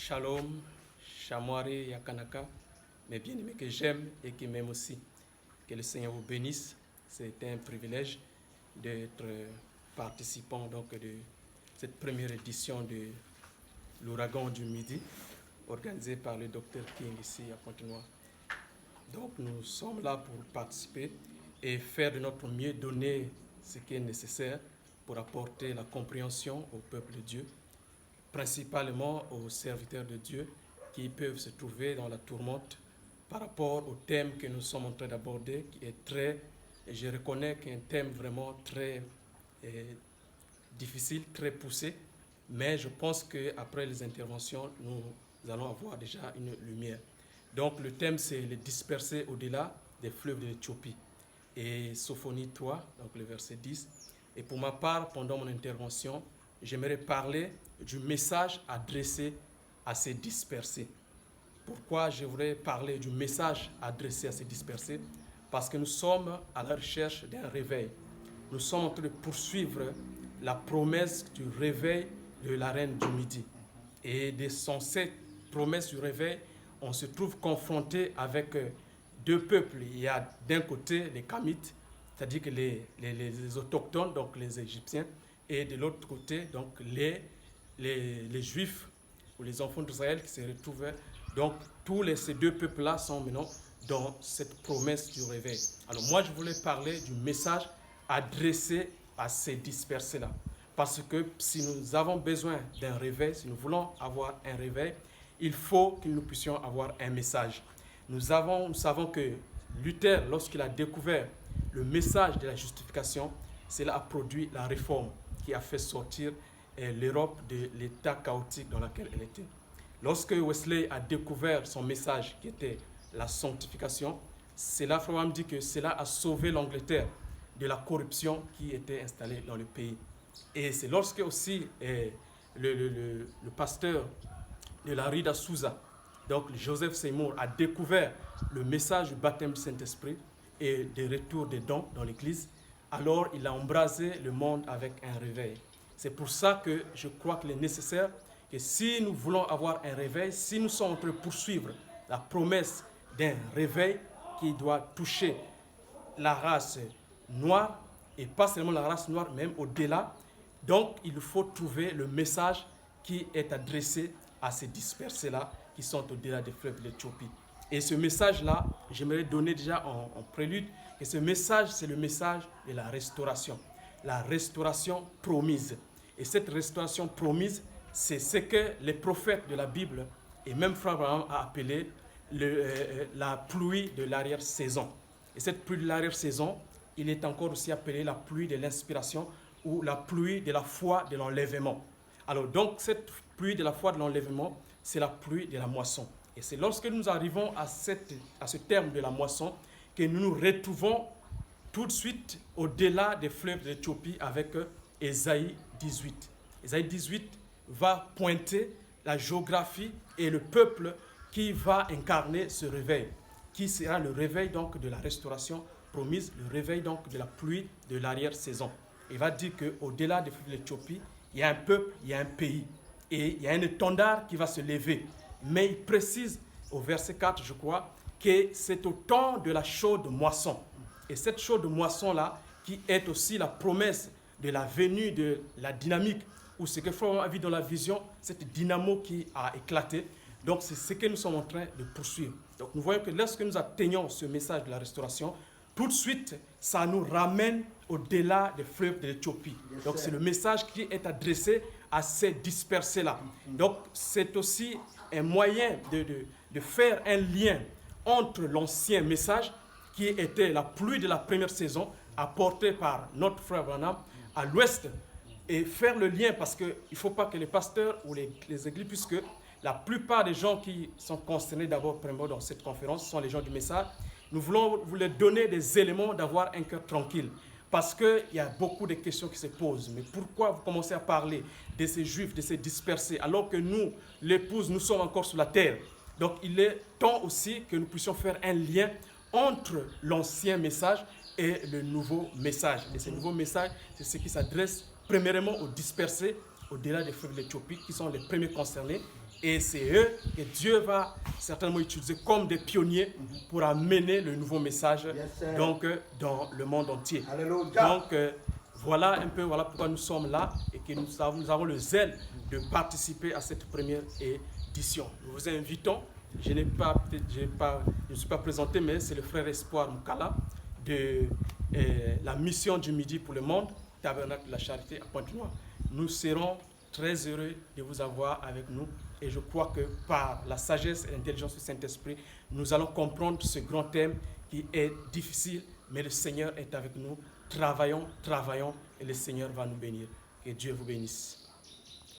Shalom, Shamwari Yakanaka, mes bien-aimés que j'aime et qui m'aiment aussi. Que le Seigneur vous bénisse. C'est un privilège d'être participant donc de cette première édition de l'Ouragan du Midi, organisée par le Dr King ici à Pointe-Noire. Donc nous sommes là pour participer et faire de notre mieux, donner ce qui est nécessaire pour apporter la compréhension au peuple de Dieu, principalement aux serviteurs de Dieu qui peuvent se trouver dans la tourmente par rapport au thème que nous sommes en train d'aborder, qui est très, et je reconnais qu'un thème vraiment très difficile, très poussé, mais je pense qu'après les interventions, nous allons avoir déjà une lumière. Donc le thème, c'est les disperser au-delà des fleuves de l'Éthiopie. Et Sophonie 3, donc le verset 10. Et pour ma part, pendant mon intervention, j'aimerais parler du message adressé à ces dispersés. Pourquoi je voudrais parler du message adressé à ces dispersés? Parce que nous sommes à la recherche d'un réveil. Nous sommes en train de poursuivre la promesse du réveil de la reine du Midi. Et de cette promesse du réveil, on se trouve confronté avec deux peuples. Il y a d'un côté les Kamites, c'est-à-dire que les autochtones, donc les Égyptiens, et de l'autre côté, donc les Juifs ou les enfants d'Israël qui se retrouvent. Donc ces deux peuples-là sont maintenant dans cette promesse du réveil. Alors moi, je voulais parler du message adressé à ces dispersés-là. Parce que si nous avons besoin d'un réveil, si nous voulons avoir un réveil, il faut que nous puissions avoir un message. Nous savons que Luther, lorsqu'il a découvert le message de la justification, cela a produit la réforme qui a fait sortir l'Europe de l'état chaotique dans lequel elle était. Lorsque Wesley a découvert son message qui était la sanctification, cela, Fromm dit que cela a sauvé l'Angleterre de la corruption qui était installée dans le pays. Et c'est lorsque aussi le pasteur de la rue d'Assouza, donc Joseph Seymour, a découvert le message du baptême du Saint-Esprit et des retours des dons dans l'Église, alors il a embrasé le monde avec un réveil. C'est pour ça que je crois qu'il est nécessaire que si nous voulons avoir un réveil, si nous sommes en train de poursuivre la promesse d'un réveil qui doit toucher la race noire, et pas seulement la race noire, même au-delà, donc il faut trouver le message qui est adressé à ces dispersés-là qui sont au-delà des fleuves de l'Éthiopie. Et ce message-là, j'aimerais donner déjà en prélude, que ce message, c'est le message de la restauration promise. Et cette restauration promise, c'est ce que les prophètes de la Bible, et même Frère Abraham a appelé la pluie de l'arrière-saison. Et cette pluie de l'arrière-saison, il est encore aussi appelé la pluie de l'inspiration ou la pluie de la foi de l'enlèvement. Alors donc, cette pluie de la foi de l'enlèvement, c'est la pluie de la moisson. Et c'est lorsque nous arrivons à ce terme de la moisson que nous nous retrouvons tout de suite au-delà des fleuves de l'Éthiopie avec Ésaïe 18. Ésaïe 18 va pointer la géographie et le peuple qui va incarner ce réveil, qui sera le réveil donc de la restauration promise, le réveil donc de la pluie de l'arrière-saison. Il va dire qu'au-delà des fleuves de l'Éthiopie, il y a un peuple, il y a un pays, et il y a un étendard qui va se lever. Mais il précise au verset 4, je crois, que c'est au temps de la chaude moisson. Et cette chaude moisson-là, qui est aussi la promesse de la venue de la dynamique, ou ce que Frère a vu dans la vision, cette dynamo qui a éclaté. Donc c'est ce que nous sommes en train de poursuivre. Donc nous voyons que lorsque nous atteignons ce message de la restauration, tout de suite, ça nous ramène au-delà des fleuves de l'Éthiopie. Donc c'est le message qui est adressé à ces dispersés-là. Donc c'est aussi un moyen de faire un lien entre l'ancien message qui était la pluie de la première saison apportée par notre frère Branham à l'ouest et faire le lien parce qu'il ne faut pas que les pasteurs ou les églises, puisque la plupart des gens qui sont concernés d'abord dans cette conférence sont les gens du message, nous voulons vous leur donner des éléments d'avoir un cœur tranquille. Parce qu'il y a beaucoup de questions qui se posent. Mais pourquoi vous commencez à parler de ces juifs, de ces dispersés, alors que nous, l'épouse, nous sommes encore sur la terre? Donc il est temps aussi que nous puissions faire un lien entre l'ancien message et le nouveau message. Et ce nouveau message, c'est ce qui s'adresse premièrement aux dispersés au-delà des fleuves de l'Éthiopie, qui sont les premiers concernés, Et c'est eux que Dieu va certainement utiliser comme des pionniers pour amener le nouveau message donc, dans le monde entier. Alléluia. Donc, voilà un peu voilà pourquoi nous sommes là et que nous avons le zèle de participer à cette première édition. Nous vous invitons, je ne me suis pas présenté, mais c'est le frère Espoir Moukala de la mission du Midi pour le monde, Tabernacle de la Charité à Pointe-Noire. Nous serons très heureux de vous avoir avec nous et je crois que par la sagesse et l'intelligence du Saint-Esprit, nous allons comprendre ce grand thème qui est difficile, mais le Seigneur est avec nous. Travaillons, travaillons et le Seigneur va nous bénir. Que Dieu vous bénisse.